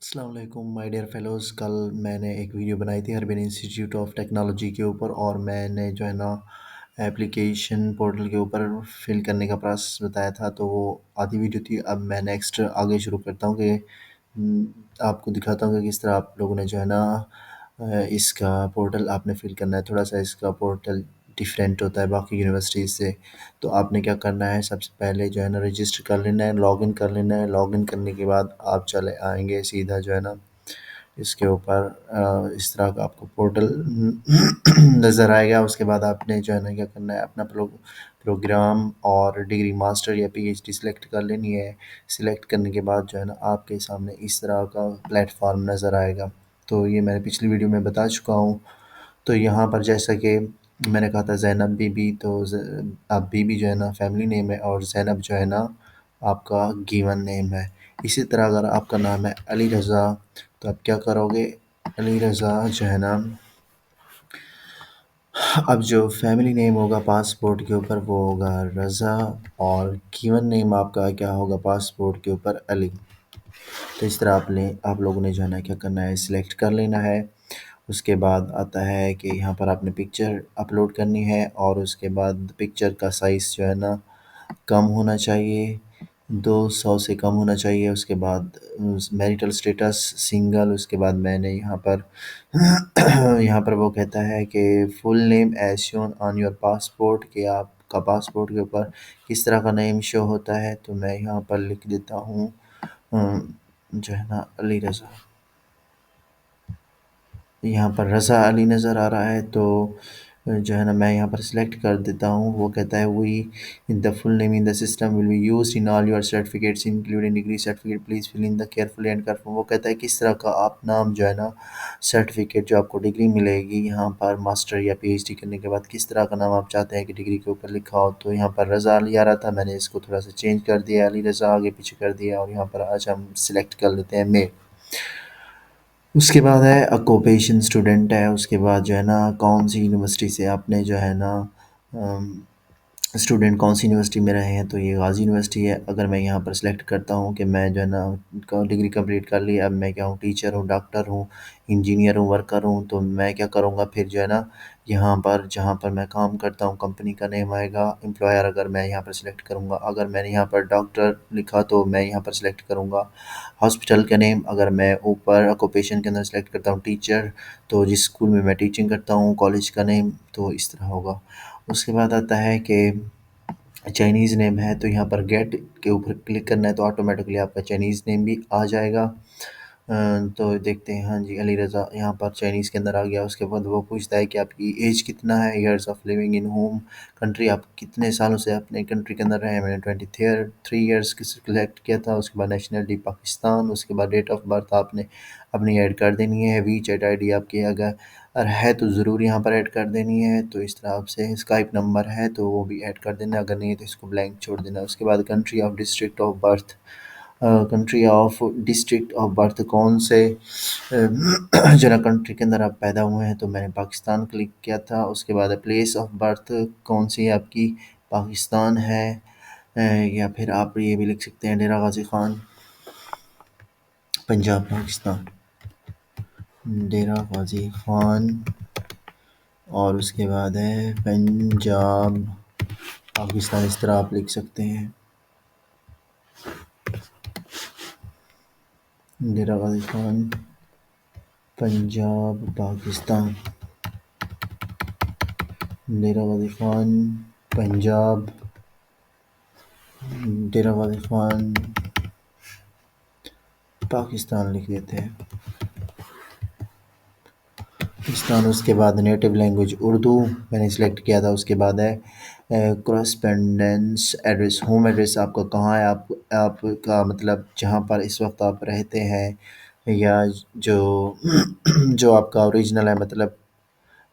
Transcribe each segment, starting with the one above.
अस्सलाम वालेकुम my dear fellows. कल मैंने एक वीडियो बनाई थी अरबिन इंस्टीट्यूट ऑफ टेक्नोलॉजी के ऊपर और मैंने जो है ना एप्लीकेशन पोर्टल के ऊपर फिल करने का प्रोसेस बताया था, तो वो आधी वीडियो थी। अब मैं नेक्स्ट आगे शुरू करता हूँ कि आपको दिखाता हूँ कि किस तरह आप लोगों ने जो है ना इसका पोर्टल आपने फिल करना है। थोड़ा सा इसका पोर्टल डिफरेंट होता है बाकी यूनिवर्सिटीज़ से। तो आपने क्या करना है, सबसे पहले जो है ना रजिस्टर कर लेना है, लॉगिन कर लेना है। लॉगिन करने के बाद आप चले आएंगे सीधा जो है ना इसके ऊपर इस तरह का आपको पोर्टल नज़र आएगा। उसके बाद आपने जो है ना क्या करना है, अपना प्रोग्राम और डिग्री मास्टर या पीएचडी सिलेक्ट कर लेनी है। सिलेक्ट करने के बाद जो है ना आपके सामने इस तरह का प्लेटफॉर्म नज़र आएगा। तो ये मैंने पिछली वीडियो में बता चुका हूँ। तो यहाँ पर जैसा कि मैंने कहा था ज़ैनब बीबी, तो अब बीबी जो है ना फैमिली नेम है और ज़ैनब जो है ना आपका गिवन नेम है। इसी तरह अगर आपका नाम है अली रज़ा, तो आप क्या करोगे, अली रज़ा जो है ना, अब जो फैमिली नेम होगा पासपोर्ट के ऊपर वो होगा रज़ा और गिवन नेम आपका क्या होगा पासपोर्ट के ऊपर, अली। तो इस तरह आप लोगों ने जो है ना क्या करना है, सिलेक्ट कर लेना है। उसके बाद आता है कि यहाँ पर आपने पिक्चर अपलोड करनी है और उसके बाद पिक्चर का साइज़ जो है ना कम होना चाहिए, 200 से कम होना चाहिए। उसके बाद मैरिटल स्टेटस सिंगल। उसके बाद मैंने यहाँ पर यहाँ पर वो कहता है कि full name as shown on your passport, कि आपका पासपोर्ट के ऊपर किस तरह का नेम शो होता है। तो मैं यहाँ पर लिख देता हूँ जो है ना अली रज़ा। यहाँ पर रज़ा अली नज़र आ रहा है, तो जो है ना मैं यहाँ पर सिलेक्ट कर देता हूँ। वो कहता है we in the full name in the system will be used in all your certificates including degree certificate, please fill in the carefully and confirm. वो कहता है किस तरह का आप नाम जो है ना सर्टिफिकेट जो आपको डिग्री मिलेगी यहाँ पर मास्टर या पीएचडी करने के बाद, किस तरह का नाम आप चाहते हैं कि डिग्री के ऊपर लिखा हो। तो यहाँ पर रज़ा अली आ रहा था, मैंने इसको थोड़ा सा चेंज कर दिया, अली रज़ा आगे पीछे कर दिया। और यहाँ पर आज हम सिलेक्ट कर लेते हैं मेल। उसके बाद है ऑक्यूपेशन स्टूडेंट है। उसके बाद जो है ना कौन सी यूनिवर्सिटी से आपने जो है ना स्टूडेंट कौन सी यूनिवर्सिटी में रहे हैं, तो ये गाज़ी यूनिवर्सिटी है। अगर मैं यहाँ पर सिलेक्ट करता हूँ कि मैं जो है ना डिग्री कंप्लीट कर ली, अब मैं क्या हूँ, टीचर हूँ, डॉक्टर हूँ, इंजीनियर हूँ, वर्कर हूँ, तो मैं क्या करूँगा फिर जो है ना यहाँ पर जहाँ पर मैं काम करता हूँ कंपनी का नेम आएगा, एम्प्लॉयर अगर मैं यहाँ पर सिलेक्ट करूँगा। अगर मैंने यहाँ पर डॉक्टर लिखा तो मैं यहाँ पर सिलेक्ट करूँगा हॉस्पिटल का नेम। अगर मैं ऊपर ऑक्यूपेशन के अंदर सेलेक्ट करता हूँ टीचर, तो जिस स्कूल में मैं टीचिंग करता हूँ कॉलेज का नेम, तो इस तरह होगा। उसके बाद आता है कि चाइनीज़ नेम है, तो यहाँ पर गेट के ऊपर क्लिक करना है तो ऑटोमेटिकली आपका चाइनीज़ नेम भी आ जाएगा। तो देखते हैं, हाँ जी अली रज़ा यहाँ पर चाइनीज़ के अंदर आ गया। उसके बाद वो पूछता है कि आपकी एज कितना है, years of living in home country, आप कितने सालों से अपने कंट्री के अंदर रहे हैं। मैंने 23 ईयर्स की सिलेक्ट किया था। उसके बाद नेशनलिटी पाकिस्तान। उसके बाद डेट ऑफ बर्थ आपने अपनी ऐड कर देनी है। वी चैट आई डी आपकी अगर है तो ज़रूर यहाँ पर ऐड कर देनी है। तो इस तरह आपसे स्काइप नंबर है तो वो भी ऐड कर देना, अगर नहीं है तो इसको ब्लैंक छोड़ देना। उसके बाद country of district of birth, country of district of birth कौन से जना कंट्री के अंदर आप पैदा हुए हैं, तो मैंने पाकिस्तान क्लिक किया था। उसके बाद प्लेस ऑफ बर्थ कौन सी है आपकी, पाकिस्तान है। या फिर आप ये भी लिख सकते हैं डेरा गाजी खान, पंजाब पाकिस्तान, डेरा गाजी खान। और उसके बाद है पंजाब पाकिस्तान, इस तरह आप लिख सकते हैं, डेरा गाजी खान पंजाब पाकिस्तान, डेरा गाजी खान पंजाब, डेरा गाजी खान पाकिस्तान लिख देते हैं, पाकिस्तान। उसके बाद नेटिव लैंग्वेज उर्दू मैंने सिलेक्ट किया था। उसके बाद है करस्पेंडेंस एड्रेस, होम एड्रेस आपका कहाँ है, आपका मतलब जहाँ पर इस वक्त आप रहते हैं, या जो जो आपका ओरिजिनल है, मतलब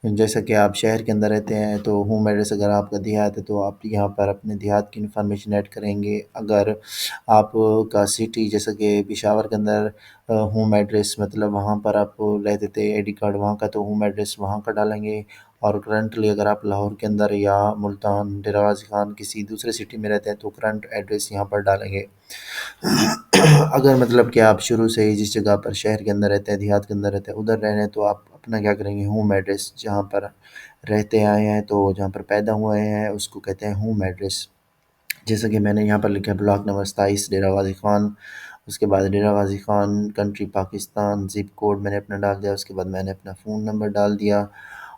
जैसा कि आप शहर के अंदर रहते हैं तो होम एड्रेस अगर आपका देहात है तो आप यहाँ पर अपने देहात की इन्फॉर्मेशन ऐड करेंगे। अगर आपका सिटी जैसा कि पेशावर के अंदर होम एड्रेस मतलब वहाँ पर आप रहते थे आईडी कार्ड वहाँ का, तो होम एड्रेस वहाँ का डालेंगे। और करंटली अगर आप लाहौर के अंदर या मुल्तान डेरा गाजी खान किसी दूसरे सिटी में रहते हैं तो करंट एड्रेस यहाँ पर डालेंगे। अगर मतलब कि आप शुरू से ही जिस जगह पर शहर के अंदर रहते हैं, देहात के अंदर रहते हैं, उधर रह रहे हैं, तो आप अपना क्या करेंगे, होम एड्रेस जहाँ पर रहते आए हैं, तो जहाँ पर पैदा हुए हैं, उसको कहते हैं होम एड्रेस। जैसा कि मैंने यहाँ पर लिखा है, ब्लॉक नंबर 27, डेरा गाज़ी ख़ान। उसके बाद Dera Ghazi Khan, country Pakistan, zip code मैंने अपना डाल दिया। उसके बाद मैंने अपना फ़ोन नंबर डाल दिया।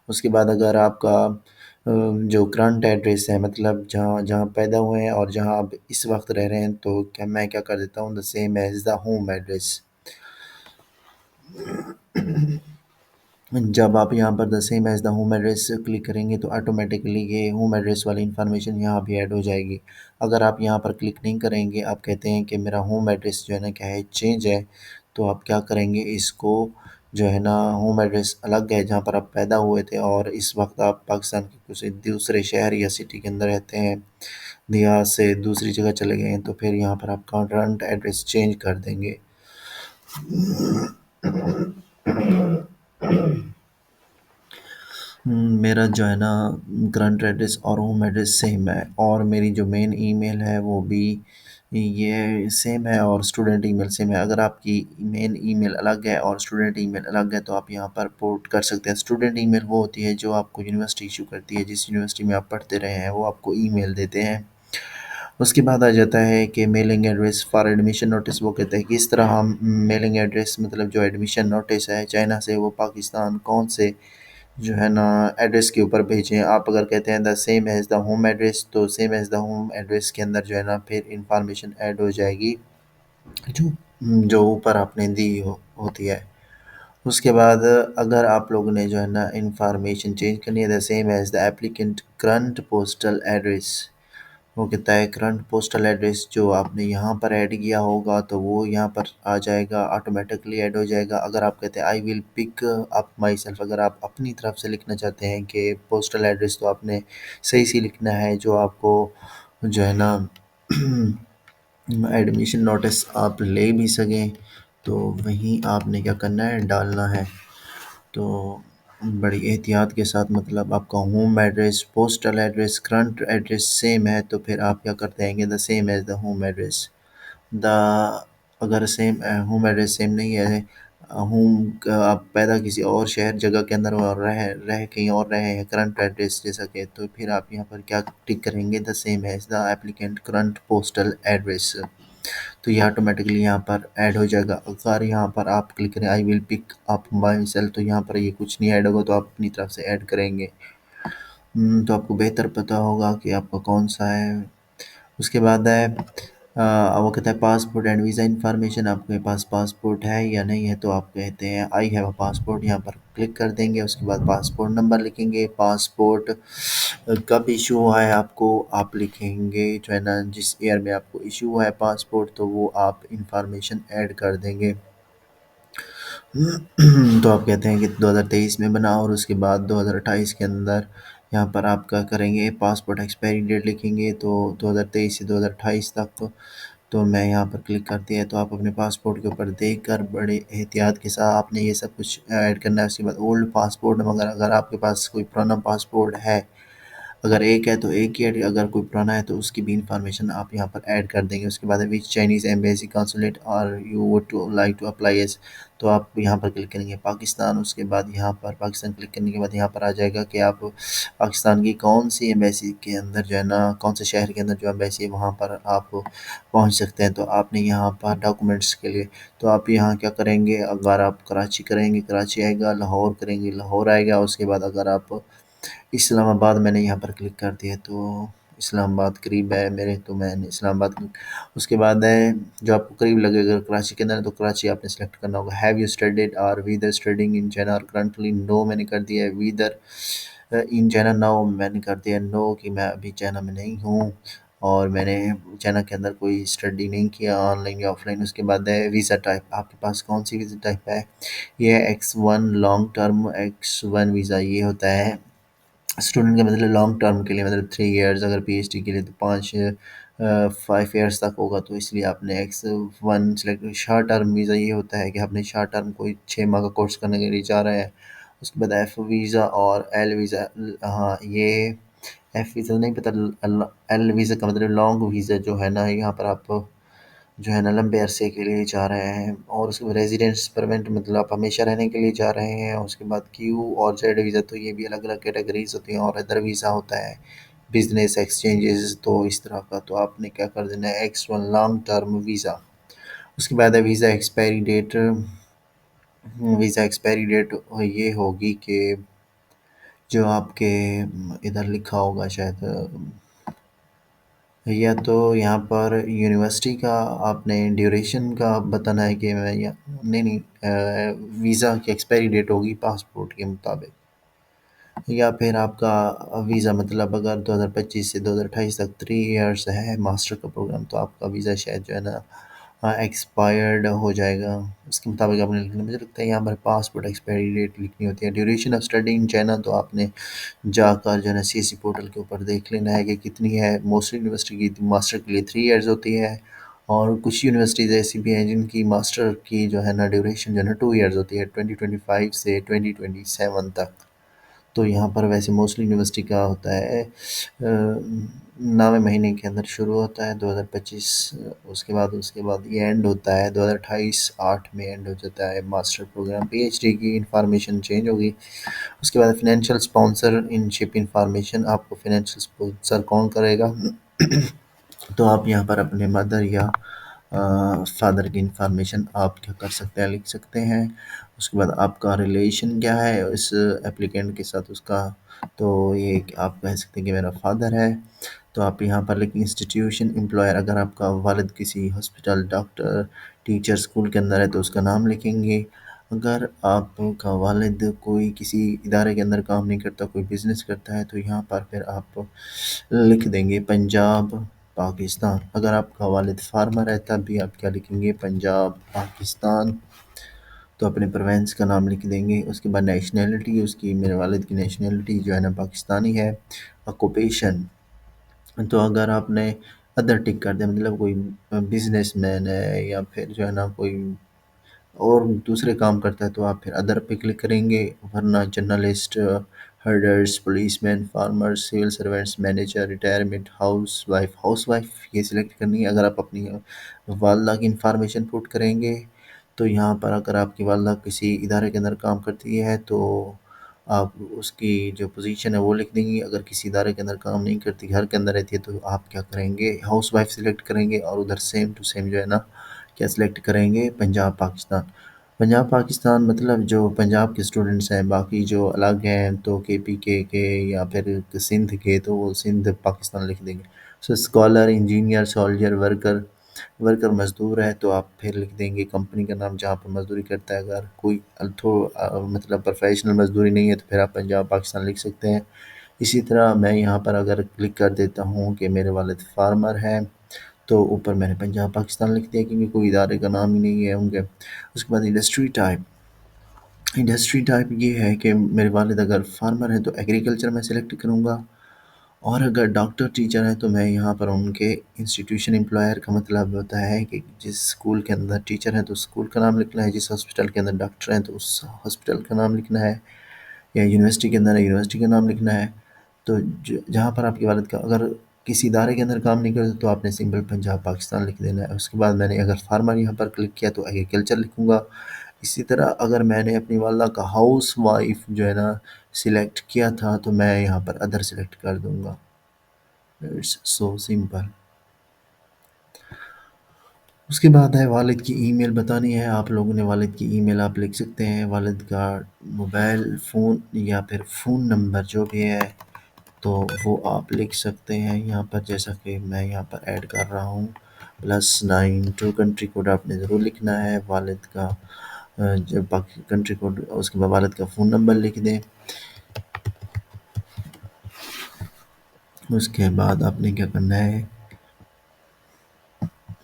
उसके बाद अगर आपका जो करंट एड्रेस है, मतलब जहाँ जहाँ पैदा हुए हैं और जहाँ आप इस वक्त रह रहे हैं, तो क्या मैं क्या कर देता हूँ, the same as the home address. जब आप यहाँ पर the same as the home address click करेंगे, तो ऑटोमेटिकली ये होम एड्रेस वाली इन्फॉर्मेशन यहाँ भी ऐड हो जाएगी। अगर आप यहाँ पर क्लिक नहीं करेंगे, आप कहते हैं कि मेरा होम एड्रेस जो है ना क्या है, चेंज है, तो आप क्या करेंगे, इसको जो है ना, होम एड्रेस अलग है जहाँ पर आप पैदा हुए थे और इस वक्त आप पाकिस्तान के किसी दूसरे शहर या सिटी के अंदर रहते हैं, देहात से दूसरी जगह चले गए हैं, तो फिर यहाँ पर आप करंट एड्रेस चेंज कर देंगे। मेरा जो है ना करंट एड्रेस और होम एड्रेस सेम है, और मेरी जो मेन ईमेल है वो भी ये सेम है, और स्टूडेंट ईमेल सेम है। अगर आपकी मेन ईमेल अलग है और स्टूडेंट ईमेल अलग है, तो आप यहाँ पर पोर्ट कर सकते हैं। स्टूडेंट ईमेल वो होती है जो आपको यूनिवर्सिटी इशू करती है, जिस यूनिवर्सिटी में आप पढ़ते रहे हैं वो आपको ईमेल देते हैं। उसके बाद आ जाता है कि mailing address for admission notice. वो कहते हैं कि इस तरह हम मेलिंग एड्रेस, मतलब जो एडमिशन नोटिस है चाइना से, वो पाकिस्तान कौन से जो है ना एड्रेस के ऊपर भेजें। आप अगर कहते हैं the same as the home address, तो same as the home address के अंदर जो है ना फिर इंफॉर्मेशन ऐड हो जाएगी जो जो ऊपर आपने दी होती है। उसके बाद अगर आप लोगों ने जो है ना इंफॉर्मेशन चेंज करनी है, the same as the applicant current postal address. वो कहता है करंट पोस्टल एड्रेस जो आपने यहाँ पर ऐड किया होगा, तो वो यहाँ पर आ जाएगा, ऑटोमेटिकली ऐड हो जाएगा। अगर आप कहते हैं I will pick up myself, अगर आप अपनी तरफ से लिखना चाहते हैं कि पोस्टल एड्रेस, तो आपने सही से लिखना है जो आपको जो है ना एडमिशन नोटिस आप ले भी सकें, तो वहीं आपने क्या करना है, डालना है। तो बड़ी एहतियात के साथ, मतलब आपका home address, postal address, current address same है, तो फिर आप क्या करते हैं, the same as the home address. The अगर सेम होम एड्रेस सेम नहीं है, होम आप पैदा किसी और शहर जगह के अंदर और रह कहीं और रहे हैं, करंट एड्रेस जैसा कि, तो फिर आप यहाँ पर क्या टिक करेंगे, the same as the applicant current postal address. तो ये ऑटोमेटिकली यहाँ पर ऐड हो जाएगा। अगर यहाँ पर आप क्लिक करें I will pick up myself, तो यहाँ पर ये कुछ नहीं ऐड होगा, तो आप अपनी तरफ से ऐड करेंगे। तो आपको बेहतर पता होगा कि आपका कौन सा है। उसके बाद है वो कहता है पासपोर्ट एंड वीज़ा इन्फॉर्मेशन, आपके पास पासपोर्ट है या नहीं है, तो आप कहते हैं आई हैव अ पासपोर्ट, यहाँ पर क्लिक कर देंगे। उसके बाद पासपोर्ट नंबर लिखेंगे, पासपोर्ट कब इशू हुआ है आपको, आप लिखेंगे जो है ना जिस ईयर में आपको इशू हुआ है पासपोर्ट, तो वो आप इंफॉर्मेशन ऐड कर देंगे। तो आप कहते हैं कि 2023 में बना, और उसके बाद 2028 के अंदर यहाँ पर आप क्या करेंगे, पासपोर्ट एक्सपायरी डेट लिखेंगे, तो 2023 से 2028 तक। तो मैं यहाँ पर क्लिक कर दिया, तो आप अपने पासपोर्ट के ऊपर देखकर बड़े एहतियात के साथ आपने ये सब कुछ ऐड करना है। उसके बाद ओल्ड पासपोर्ट, मगर अगर आपके पास कोई पुराना पासपोर्ट है, अगर एक है तो एक ही ऐड, अगर कोई पुराना है तो उसकी भी इंफॉर्मेशन आप यहाँ पर ऐड कर देंगे। उसके बाद विच चाइनीज़ एम्बेसी कंसुलेट और you would to like to apply as, तो आप यहाँ पर क्लिक करेंगे पाकिस्तान। उसके बाद यहाँ पर पाकिस्तान क्लिक करने के बाद यहाँ पर आ जाएगा कि आप पाकिस्तान की कौन सी एम्बेसी के अंदर जो है ना, कौन से शहर के अंदर जो एम्बेसी है वहाँ पर आप पहुँच सकते हैं। तो आपने यहाँ पर डॉक्यूमेंट्स के लिए, तो आप यहाँ क्या करेंगे, अगर आप कराची करेंगे कराची आएगा, लाहौर करेंगे लाहौर आएगा। उसके बाद अगर आप इस्लामाबाद, मैंने यहाँ पर क्लिक कर दिया, तो इस्लामाबाद करीब है मेरे, तो मैंने इस्लामाबाद उसके बाद है जो आपको करीब लगे, अगर कराची के अंदर है तो कराची आपने सेलेक्ट करना होगा। हैव यू स्टडीड और वीदर स्टडिंग इन चाइना और करंटली, नो मैंने कर दिया है। वीदर इन चाइना, नो मैंने कर दिया नो कि मैं अभी चाइना में नहीं हूँ और मैंने चाइना के अंदर कोई स्टडी नहीं किया ऑनलाइन या ऑफलाइन। उसके बाद है वीज़ा टाइप, आपके पास कौन सी वीज़ा टाइप है, ये है X1 long term. X1 visa ये होता है स्टूडेंट का, मतलब लॉन्ग टर्म के लिए, मतलब 3 इयर्स, अगर पीएचडी के लिए तो 5 5 इयर्स तक होगा, तो इसलिए आपने X1 select. Short term visa ये होता है कि आपने शॉर्ट टर्म कोई 6 माह का कोर्स करने के लिए जा रहे हैं। उसके बाद एफ वीज़ा और एल वीज़ा, हाँ ये एफ वीज़ा नहीं पता, एल वीज़ा का मतलब लॉन्ग वीज़ा जो है ना, यहाँ पर आप जो है ना लंबे अरसे के लिए जा रहे हैं, और उसके बाद रेजिडेंस परमानेंट मतलब आप हमेशा रहने के लिए जा रहे हैं। उसके बाद क्यू और जेड वीज़ा, तो ये भी अलग अलग कैटेगरीज होती हैं, और अदर वीज़ा होता है बिजनेस एक्सचेंजेस, तो इस तरह का। तो आपने क्या कर देना है, X1 लॉन्ग टर्म वीज़ा। उसके बाद है वीज़ा एक्सपायरी डेट ये होगी कि जो आपके इधर लिखा होगा शायद, या तो यहाँ पर यूनिवर्सिटी का आपने ड्यूरेशन का बताना है कि मैं या नहीं नहीं, वीज़ा की एक्सपायरी डेट होगी पासपोर्ट के मुताबिक। या फिर आपका वीज़ा मतलब अगर 2025 से 2028 तक 3 इयर्स है मास्टर का प्रोग्राम, तो आपका वीज़ा शायद जो है ना एक्सपायर्ड हो जाएगा। उसके मुताबिक आपने लिखना, मुझे लगता है यहाँ पर पासपोर्ट एक्सपायरी डेट लिखनी होती है। Duration of study in China, तो आपने जाकर जो है ना CSE पोर्टल के ऊपर देख लेना है कि कितनी है। मोस्टली यूनिवर्सिटी की मास्टर के लिए 3 इयर्स होती है, और कुछ यूनिवर्सिटीज़ ऐसी भी हैं जिनकी मास्टर की जो है ना ड्यूरेशन जो है ना 2 इयर्स होती है, 2025 से 2027 तक। तो यहाँ पर वैसे मोस्टली यूनिवर्सिटी का होता है 9वें महीने के अंदर शुरू होता है 2025। उसके बाद ये एंड होता है 2028 8 में एंड हो जाता है मास्टर प्रोग्राम। PhD की इंफॉर्मेशन चेंज होगी। उसके बाद फाइनेंशियल स्पॉन्सरशिप इंफॉर्मेशन, आपको फाइनेंशियल स्पॉन्सर कौन करेगा तो आप यहाँ पर अपने मदर या फादर की इंफॉर्मेशन आप क्या कर सकते हैं, लिख सकते हैं। उसके बाद आपका रिलेशन क्या है इस एप्लीकेंट के साथ उसका, तो ये आप कह सकते हैं कि मेरा फादर है। तो आप यहाँ पर लिखें इंस्टीट्यूशन एम्प्लॉयर, अगर आपका वालिद किसी हॉस्पिटल डॉक्टर टीचर स्कूल के अंदर है तो उसका नाम लिखेंगे। अगर आपका वालिद कोई किसी इदारे के अंदर काम नहीं करता, कोई बिज़नेस करता है, तो यहाँ पर फिर आप लिख देंगे पंजाब पाकिस्तान। अगर आपका वालिद फार्मर है तब भी आप क्या लिखेंगे, पंजाब पाकिस्तान। तो अपने प्रोवेंस का नाम लिख देंगे। उसके बाद नेशनैलिटी, उसकी मेरे वालिद की नेशनैलिटी जो है ना पाकिस्तानी है। ऑक्यूपेशन, तो अगर आपने अदर टिक कर दिया मतलब कोई बिजनेसमैन है या फिर जो है ना कोई और दूसरे काम करता है, तो आप फिर अदर पे क्लिक करेंगे। वरना journalist, herders, policeman, farmers, civil servants, manager, retirement, housewife ये सिलेक्ट करनी है। अगर आप अपनी वालदा की इंफॉर्मेशन पुट करेंगे, तो यहाँ पर अगर आपकी वालदा किसी इदारे के अंदर काम करती है तो आप उसकी जो पोजीशन है वो लिख देंगी। अगर किसी इदारे के अंदर काम नहीं करती, घर के अंदर रहती है, तो आप क्या करेंगे, हाउस वाइफ सिलेक्ट करेंगे, और उधर सेम टू सेम जो है ना क्या सिलेक्ट करेंगे, पंजाब पाकिस्तान। पंजाब पाकिस्तान मतलब जो पंजाब के स्टूडेंट्स हैं, बाकी जो अलग हैं तो KP के या फिर सिंध के, तो वो सिंध पाकिस्तान लिख देंगे। So scholar, engineer, soldier, worker, worker मज़दूर है तो आप फिर लिख देंगे कंपनी का नाम जहाँ पर मज़दूरी करता है। अगर कोई मतलब प्रोफेशनल मज़दूरी नहीं है तो फिर आप पंजाब पाकिस्तान लिख सकते हैं। इसी तरह मैं यहाँ पर अगर क्लिक कर देता हूँ कि मेरे वालिद फार्मर हैं, तो ऊपर मैंने पंजाब पाकिस्तान लिख दिया क्योंकि कोई इदारे का नाम ही नहीं है उनके। उसके बाद इंडस्ट्री टाइप ये है कि मेरे वालिद अगर फार्मर हैं तो एग्रीकल्चर में सेलेक्ट करूँगा, और अगर डॉक्टर टीचर हैं तो मैं यहाँ पर उनके इंस्टीट्यूशन एम्प्लॉयर का मतलब होता है कि जिस स्कूल के अंदर टीचर हैं तो स्कूल का नाम लिखना है, जिस हॉस्पिटल के अंदर डॉक्टर हैं तो उस हॉस्पिटल का नाम लिखना है, या यूनिवर्सिटी के अंदर है यूनिवर्सिटी का नाम लिखना है। तो जहाँ पर आपके वालिद का अगर किसी इदारे के अंदर काम नहीं करते तो आपने सिंपल पंजाब पाकिस्तान लिख देना है। उसके बाद मैंने अगर फार्मर यहाँ पर क्लिक किया तो एग्रीकल्चर लिखूँगा। इसी तरह अगर मैंने अपनी वालदा का हाउस वाइफ जो है ना सिलेक्ट किया था तो मैं यहाँ पर अदर सेलेक्ट कर दूँगा। It's so simple. उसके बाद है वालिद की ईमेल बतानी है आप लोगों ने। वालिद की ईमेल आप लिख सकते हैं, वालिद का मोबाइल फ़ोन या फिर फ़ोन नंबर जो भी है तो वो आप लिख सकते हैं यहाँ पर, जैसा कि मैं यहाँ पर ऐड कर रहा हूँ। +92 कंट्री कोड आपने ज़रूर लिखना है वालिद का। जब बाकी कंट्री कोड, उसके बाद वालिद का फ़ोन नंबर लिख दें। उसके बाद आपने क्या करना है,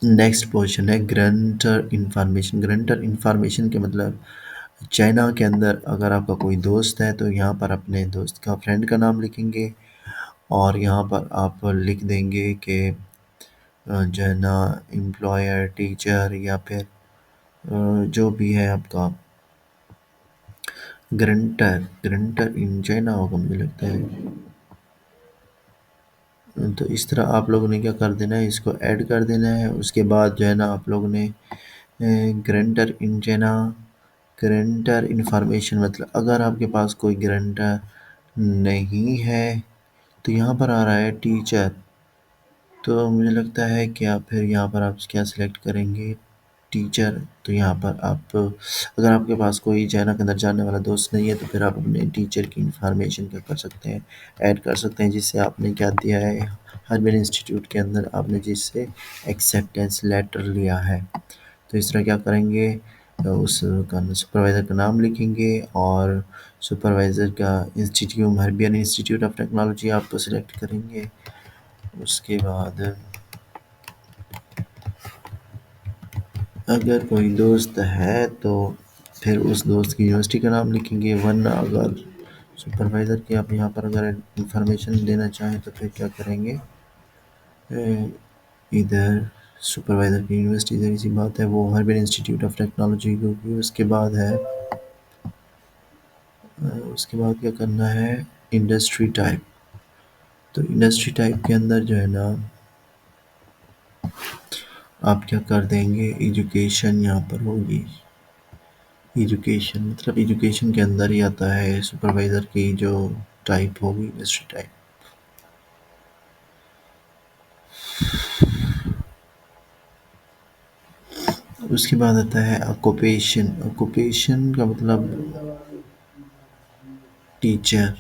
नेक्स्ट पोर्शन है ग्रंटर इंफॉर्मेशन। ग्रंटर इंफॉर्मेशन के मतलब चाइना के अंदर अगर आपका कोई दोस्त है तो यहाँ पर अपने दोस्त का फ्रेंड का नाम लिखेंगे, और यहाँ पर आप लिख देंगे कि जो है ना एम्प्लॉयर, टीचर या फिर जो भी है आपका ग्रंटर। ग्रंटर इन चाइना होगा मुझे लगता है। तो इस तरह आप लोगों ने क्या कर देना है, इसको ऐड कर देना है। उसके बाद जो है ना आप लोगों ने ग्रंटर इंजना ग्रंटर इंफॉर्मेशन, मतलब अगर आपके पास कोई ग्रंटर नहीं है तो यहाँ पर आ रहा है टीचर। तो मुझे लगता है कि आप फिर यहाँ पर आप क्या सिलेक्ट करेंगे, टीचर। तो यहाँ पर आप, अगर आपके पास कोई चाइना के अंदर जानने वाला दोस्त नहीं है तो फिर आप अपने टीचर की इंफॉर्मेशन क्या कर सकते हैं, ऐड कर सकते हैं, जिससे आपने क्या दिया है, हार्वर्ड इंस्टीट्यूट के अंदर आपने जिससे एक्सेप्टेंस लेटर लिया है। तो इस तरह क्या करेंगे, उस का सुपरवाइज़र का नाम लिखेंगे और सुपरवाइज़र का institute Harvard institute of technology आप सेलेक्ट करेंगे। उसके बाद अगर कोई दोस्त है तो फिर उस दोस्त की यूनिवर्सिटी का नाम लिखेंगे, वरना अगर सुपरवाइज़र की आप यहाँ पर अगर इंफॉर्मेशन देना चाहें तो फिर क्या करेंगे, इधर सुपरवाइज़र की यूनिवर्सिटी ज़ाहिर सी बात है वो हार्वर्ड इंस्टीट्यूट ऑफ टेक्नोलॉजी, क्योंकि उसके बाद है उसके बाद क्या करना है, इंडस्ट्री टाइप। तो इंडस्ट्री टाइप के अंदर जो है ना आप क्या कर देंगे, एजुकेशन यहाँ पर होगी। एजुकेशन मतलब एजुकेशन के अंदर ही आता है सुपरवाइज़र की जो टाइप होगी, इंडस्ट्री टाइप। उसके बाद आता है ऑक्यूपेशन। ऑक्यूपेशन का मतलब टीचर।